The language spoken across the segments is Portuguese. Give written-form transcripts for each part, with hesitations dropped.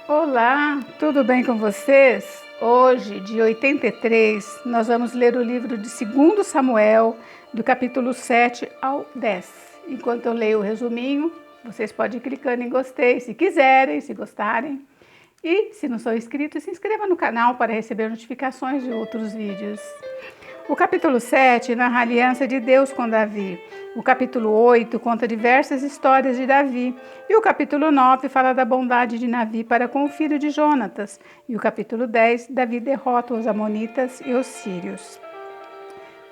Olá, tudo bem com vocês? Hoje, de 83, nós vamos ler o livro de 2 Samuel, do capítulo 7 ao 10. Enquanto eu leio o resuminho, vocês podem ir clicando em gostei, se quiserem, se gostarem. E, se não são inscritos, se inscreva no canal para receber notificações de outros vídeos. O capítulo 7 narra a aliança de Deus com Davi. O capítulo 8 conta diversas histórias de Davi. E o capítulo 9 fala da bondade de Davi para com o filho de Jonatas. E o capítulo 10, Davi derrota os amonitas e os sírios.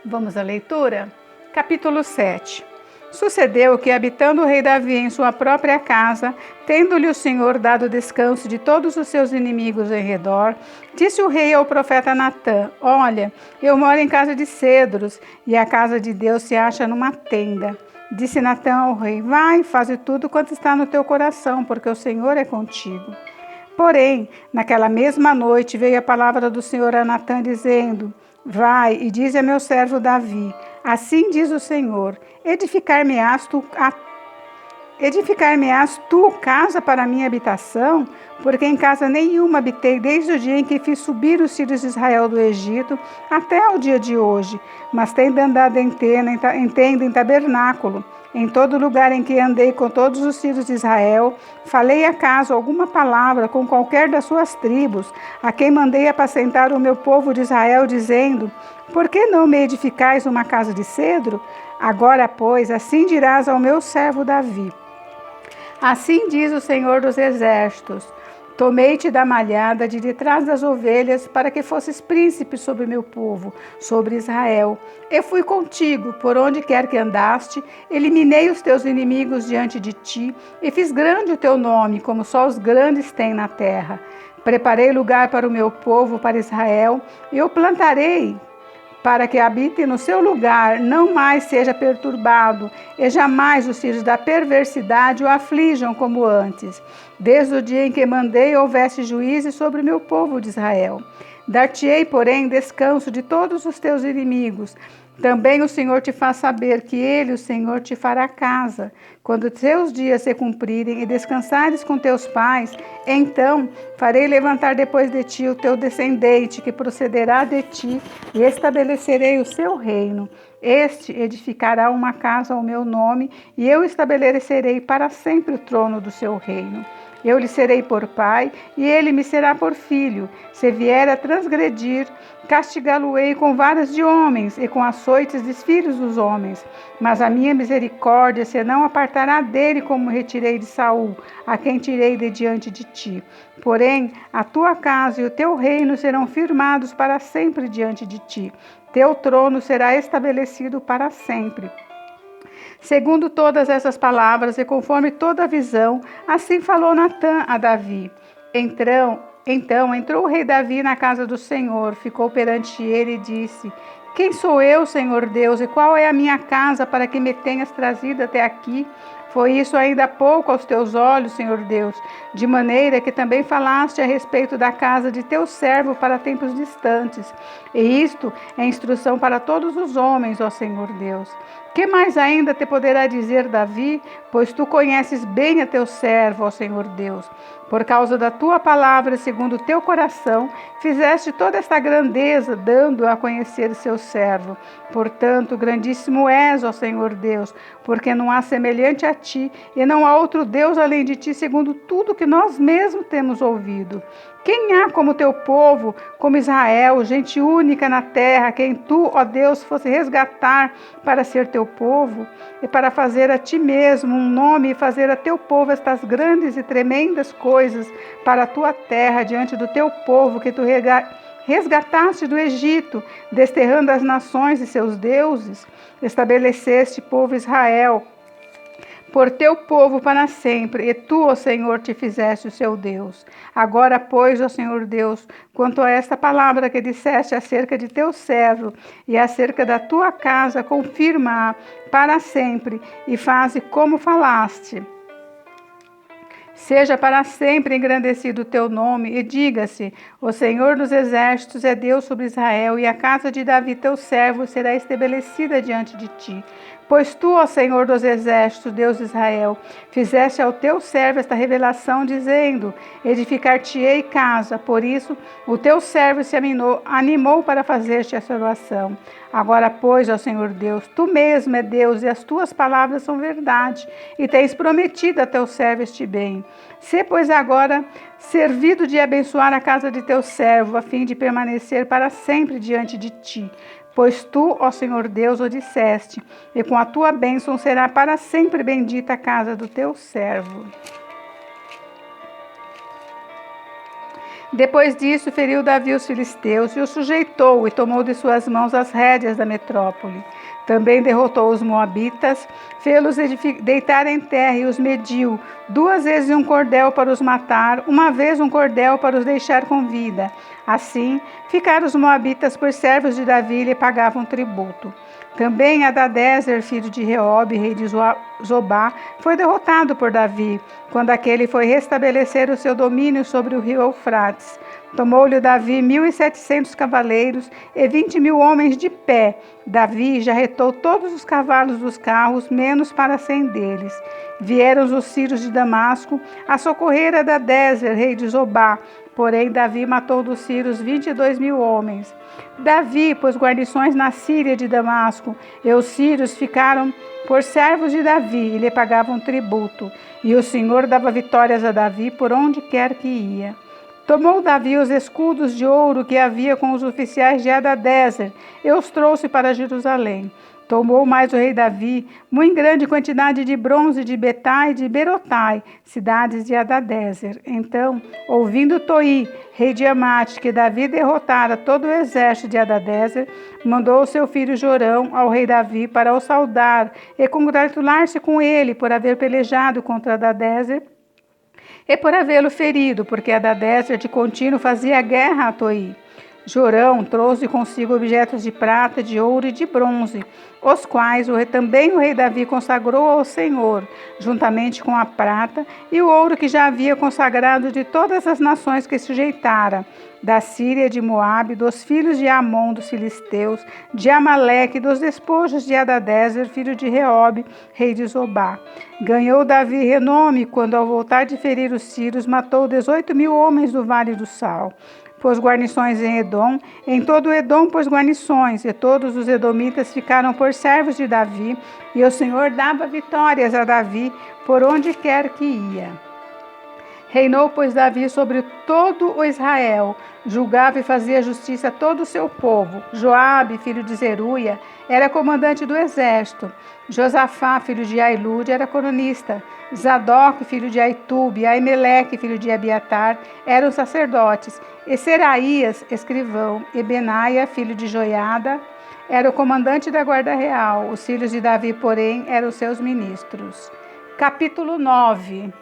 Vamos à leitura? Capítulo 7. Sucedeu que, habitando o rei Davi em sua própria casa, tendo-lhe o Senhor dado descanso de todos os seus inimigos em redor, disse o rei ao profeta Natã: Olha, eu moro em casa de cedros, e a casa de Deus se acha numa tenda. Disse Natã ao rei: Vai, faze tudo quanto está no teu coração, porque o Senhor é contigo. Porém, naquela mesma noite veio a palavra do Senhor a Natã, dizendo: Vai e dize a meu servo Davi: Assim diz o Senhor: Edificar-me-ás tu casa para minha habitação? Porque em casa nenhuma habitei desde o dia em que fiz subir os filhos de Israel do Egito até o dia de hoje, mas tendo andado em tenda, em tabernáculo. Em todo lugar em que andei com todos os filhos de Israel, falei acaso alguma palavra com qualquer das suas tribos, a quem mandei apacentar o meu povo de Israel, dizendo: Por que não me edificais uma casa de cedro? Agora, pois, assim dirás ao meu servo Davi: Assim diz o Senhor dos Exércitos: Tomei-te da malhada de detrás das ovelhas, para que fosses príncipe sobre meu povo, sobre Israel. Eu fui contigo, por onde quer que andaste, eliminei os teus inimigos diante de ti, e fiz grande o teu nome, como só os grandes têm na terra. Preparei lugar para o meu povo, para Israel, e o plantarei, para que habite no seu lugar, não mais seja perturbado, e jamais os filhos da perversidade o aflijam como antes, desde o dia em que mandei houvesse juízes sobre o meu povo de Israel. Dar-te-ei, porém, descanso de todos os teus inimigos. Também o Senhor te faz saber que Ele, o Senhor, te fará casa. Quando teus dias se cumprirem e descansares com teus pais, então farei levantar depois de ti o teu descendente, que procederá de ti, e estabelecerei o seu reino. Este edificará uma casa ao meu nome, e eu estabelecerei para sempre o trono do seu reino. Eu lhe serei por pai, e ele me será por filho. Se vier a transgredir, castigá-lo-ei com varas de homens e com açoites dos filhos dos homens. Mas a minha misericórdia se não apartará dele, como retirei de Saul, a quem tirei de diante de ti. Porém, a tua casa e o teu reino serão firmados para sempre diante de ti. Teu trono será estabelecido para sempre. Segundo todas essas palavras e conforme toda a visão, assim falou Natã a Davi. Então entrou o rei Davi na casa do Senhor, ficou perante ele e disse: Quem sou eu, Senhor Deus, e qual é a minha casa para que me tenhas trazido até aqui? Foi isso ainda pouco aos teus olhos, Senhor Deus, de maneira que também falaste a respeito da casa de teu servo para tempos distantes. E isto é instrução para todos os homens, ó Senhor Deus. Que mais ainda te poderá dizer Davi? Pois tu conheces bem a teu servo, ó Senhor Deus. Por causa da tua palavra, segundo o teu coração, fizeste toda esta grandeza, dando a conhecer o seu servo. Portanto, grandíssimo és, ó Senhor Deus, porque não há semelhante a ti, e não há outro Deus além de ti, segundo tudo que nós mesmos temos ouvido. Quem há como teu povo, como Israel, gente única na terra, quem tu, ó Deus, fosse resgatar para ser teu povo, e para fazer a ti mesmo um nome e fazer a teu povo estas grandes e tremendas coisas para a tua terra, diante do teu povo que tu resgataste do Egito, desterrando as nações e seus deuses, estabeleceste, povo Israel, por teu povo para sempre, e tu, ó Senhor, te fizeste o seu Deus. Agora, pois, ó Senhor Deus, quanto a esta palavra que disseste acerca de teu servo e acerca da tua casa, confirma-a para sempre e faze como falaste. Seja para sempre engrandecido o teu nome, e diga-se: o Senhor dos Exércitos é Deus sobre Israel, e a casa de Davi teu servo será estabelecida diante de ti. Pois tu, ó Senhor dos exércitos, Deus de Israel, fizeste ao teu servo esta revelação, dizendo: edificar-te-ei casa. Por isso, o teu servo se animou para fazer-te essa oração. Agora, pois, ó Senhor Deus, tu mesmo é Deus e as tuas palavras são verdade, e tens prometido a teu servo este bem. Sê, pois, agora servido de abençoar a casa de teu servo, a fim de permanecer para sempre diante de ti. Pois tu, ó Senhor Deus, o disseste, e com a tua bênção será para sempre bendita a casa do teu servo. Depois disso, feriu Davi os filisteus e os sujeitou e tomou de suas mãos as rédeas da metrópole. Também derrotou os moabitas, fê-los deitar em terra e os mediu, 2 vezes um cordel para os matar, 1 vez um cordel para os deixar com vida. Assim, ficaram os moabitas por servos de Davi e lhe pagavam tributo. Também Hadadezer, filho de Reobe, rei de Zobá, foi derrotado por Davi, quando aquele foi restabelecer o seu domínio sobre o rio Eufrates. Tomou-lhe Davi 1.700 cavaleiros e 20.000 homens de pé. Davi já retou todos os cavalos dos carros, menos para 100 deles. Vieram os sírios de Damasco a socorrer Hadadezer, rei de Zobá. Porém, Davi matou dos sírios 22.000 homens. Davi pôs guarnições na Síria de Damasco, e os sírios ficaram por servos de Davi e lhe pagavam tributo. E o Senhor dava vitórias a Davi por onde quer que ia. Tomou Davi os escudos de ouro que havia com os oficiais de Hadadezer e os trouxe para Jerusalém. Tomou mais o rei Davi muito grande quantidade de bronze de Betai e de Berotai, cidades de Hadadezer. Então, ouvindo Toi, rei de Amate, que Davi derrotara todo o exército de Hadadezer, mandou o seu filho Jorão ao rei Davi para o saudar e congratular-se com ele por haver pelejado contra Hadadezer e por havê-lo ferido, porque Hadadezer de contínuo fazia guerra a Toi. Jorão trouxe consigo objetos de prata, de ouro e de bronze, os quais também o rei Davi consagrou ao Senhor, juntamente com a prata e o ouro que já havia consagrado de todas as nações que sujeitara, da Síria, de Moabe, dos filhos de Amon, dos filisteus, de Amaleque, dos despojos de Hadadezer, filho de Reobe, rei de Zobá. Ganhou Davi renome quando, ao voltar de ferir os sírios, matou 18.000 homens do Vale do Sal. Pôs guarnições em Edom, em todo o Edom pôs guarnições, e todos os edomitas ficaram por servos de Davi, e o Senhor dava vitórias a Davi por onde quer que ia. Reinou, pois, Davi sobre todo o Israel, julgava e fazia justiça a todo o seu povo. Joabe, filho de Zeruia, era comandante do exército. Josafá, filho de Ailude, era cronista. Zadok, filho de Aitube, Aimeleque, filho de Abiatar, eram sacerdotes. E Seraías, escrivão, e Benaia, filho de Joiada, era o comandante da guarda real. Os filhos de Davi, porém, eram seus ministros. Capítulo 9.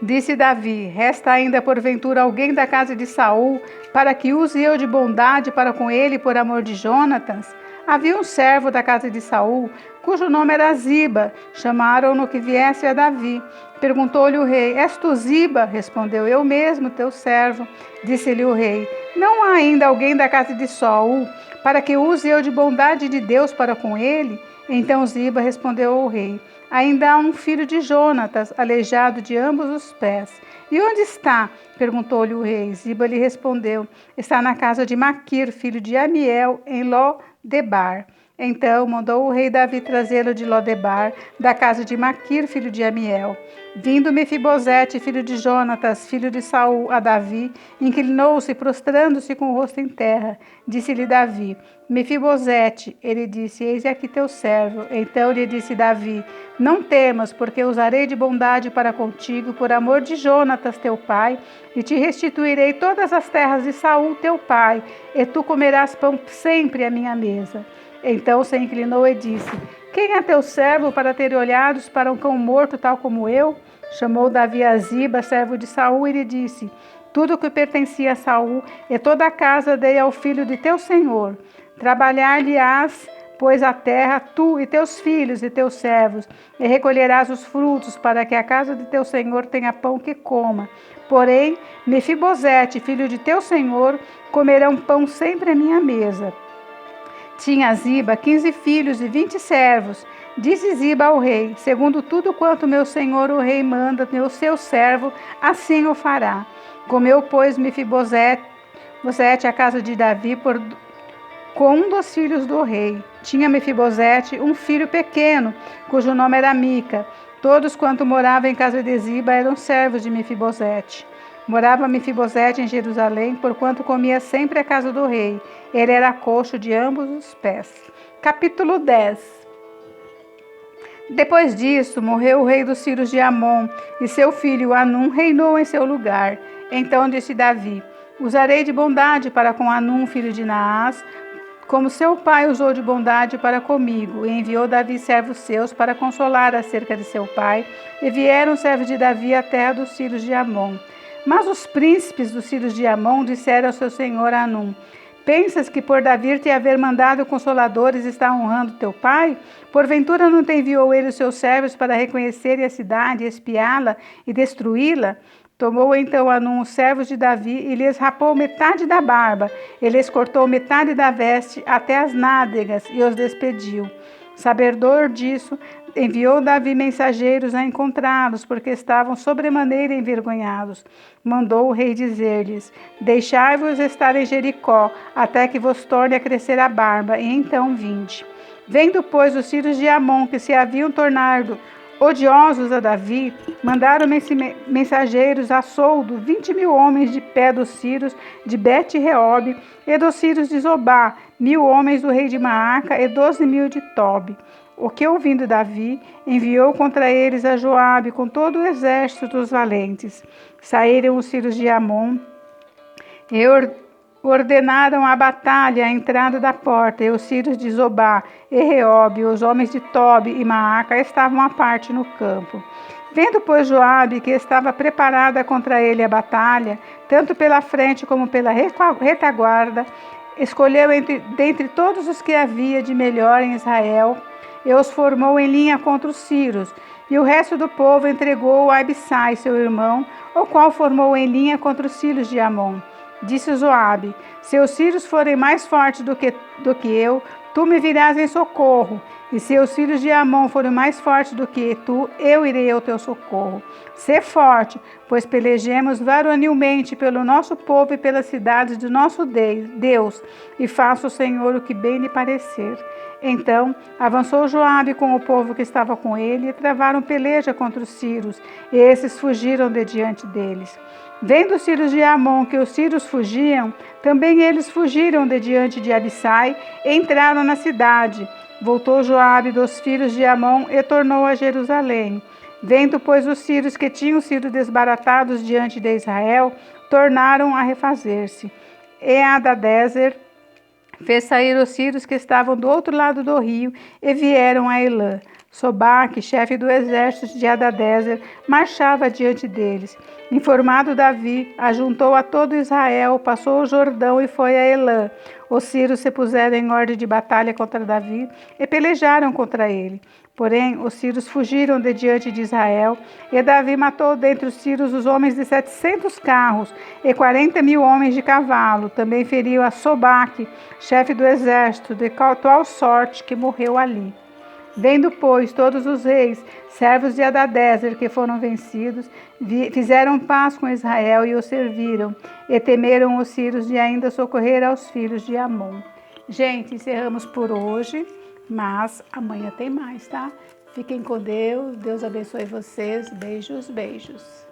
Disse Davi: resta ainda porventura alguém da casa de Saul, para que use eu de bondade para com ele por amor de Jonatas? Havia um servo da casa de Saul, cujo nome era Ziba. Chamaram-no que viesse a Davi. Perguntou-lhe o rei: és tu Ziba? Respondeu: eu mesmo, teu servo. Disse-lhe o rei: não há ainda alguém da casa de Saul, para que use eu de bondade de Deus para com ele? Então Ziba respondeu ao rei: ainda há um filho de Jonatas, aleijado de ambos os pés. E onde está? Perguntou-lhe o rei. Ziba lhe respondeu: está na casa de Maquir, filho de Amiel, em Lodebar. Então mandou o rei Davi trazê-lo de Lodebar, da casa de Maquir, filho de Amiel. Vindo Mefibosete, filho de Jonatas, filho de Saul, a Davi, inclinou-se, prostrando-se com o rosto em terra. Disse-lhe Davi: Mefibosete. Ele disse: eis aqui teu servo. Então lhe disse Davi: não temas, porque usarei de bondade para contigo, por amor de Jonatas, teu pai, e te restituirei todas as terras de Saul, teu pai, e tu comerás pão sempre à minha mesa. Então se inclinou e disse: quem é teu servo para ter olhados para um cão morto tal como eu? Chamou Davi a Ziba, servo de Saul, e lhe disse: tudo o que pertencia a Saul e toda a casa dei ao filho de teu senhor. Trabalhar-lhe-ás, pois, a terra, tu e teus filhos e teus servos, e recolherás os frutos, para que a casa de teu senhor tenha pão que coma. Porém, Mefibosete, filho de teu senhor, comerão pão sempre à minha mesa. Tinha Ziba 15 filhos e 20 servos. Disse Ziba ao rei: segundo tudo quanto meu senhor o rei manda, meu seu servo, assim o fará. Comeu, pois, Mefibosete à casa de Davi com um dos filhos do rei. Tinha Mefibosete um filho pequeno, cujo nome era Mica. Todos quanto moravam em casa de Ziba eram servos de Mefibosete. Morava Mefibosete em Jerusalém, porquanto comia sempre à casa do rei. Ele era coxo de ambos os pés. Capítulo 10. Depois disso, morreu o rei dos sírios de Amon, e seu filho Anum reinou em seu lugar. Então disse Davi: usarei de bondade para com Anum, filho de Naás, como seu pai usou de bondade para comigo. E enviou Davi servos seus para consolar acerca de seu pai, e vieram servos de Davi à terra dos sírios de Amon. Mas os príncipes dos filhos de Amon disseram ao seu senhor Anum: pensas que por Davi te haver mandado consoladores está honrando teu pai? Porventura não te enviou ele os seus servos para reconhecerem a cidade, espiá-la e destruí-la? Tomou então Anum os servos de Davi e lhes rapou metade da barba, e lhes cortou metade da veste até as nádegas e os despediu. Sabedor disso, enviou Davi mensageiros a encontrá-los, porque estavam sobremaneira envergonhados. Mandou o rei dizer-lhes: deixai-vos estar em Jericó, até que vos torne a crescer a barba, e então vinde. Vendo, pois, os sírios de Amon, que se haviam tornado odiosos a Davi, mandaram mensageiros a soldo 20.000 homens de pé dos sírios de Bet-Reob e dos sírios de Zobá, 1.000 homens do rei de Maaca e 12.000 de Tob. O que, ouvindo Davi, enviou contra eles a Joabe com todo o exército dos valentes. Saíram os sírios de Amon e ordenaram a batalha à entrada da porta, e os sírios de Zobá e Reob, os homens de Tob e Maaca, estavam à parte no campo. Vendo, pois, Joabe que estava preparada contra ele a batalha, tanto pela frente como pela retaguarda, escolheu dentre todos os que havia de melhor em Israel, e os formou em linha contra os sírios, e o resto do povo entregou a Abissai, seu irmão, o qual formou em linha contra os sírios de Amon. Disse Joabe: se os sírios forem mais fortes do que eu, tu me virás em socorro. E se os filhos de Amon forem mais fortes do que tu, eu irei ao teu socorro. Sê forte, pois pelejemos varonilmente pelo nosso povo e pelas cidades do nosso Deus, e faça o Senhor o que bem lhe parecer. Então avançou Joabe com o povo que estava com ele, e travaram peleja contra os sírios, e esses fugiram de diante deles. Vendo os sírios de Amon que os sírios fugiam, também eles fugiram de diante de Abissai e entraram na cidade. Voltou Joabe dos filhos de Amon e tornou a Jerusalém. Vendo, pois, os sírios que tinham sido desbaratados diante de Israel, tornaram a refazer-se. E Hadadezer fez sair os sírios que estavam do outro lado do rio e vieram a Elã. Sobaque, chefe do exército de Hadadezer, marchava diante deles. Informado Davi, ajuntou a todo Israel, passou o Jordão e foi a Elã. Os sírios se puseram em ordem de batalha contra Davi e pelejaram contra ele. Porém, os sírios fugiram de diante de Israel, e Davi matou dentre os sírios os homens de 700 carros e 40.000 homens de cavalo. Também feriu a Sobaque, chefe do exército, de tal sorte que morreu ali. Vendo, pois, todos os reis, servos de Hadadezer, que foram vencidos, fizeram paz com Israel e o serviram, e temeram os sírios de ainda socorrer aos filhos de Amon. Gente, encerramos por hoje, mas amanhã tem mais, tá? Fiquem com Deus, Deus abençoe vocês, beijos, beijos.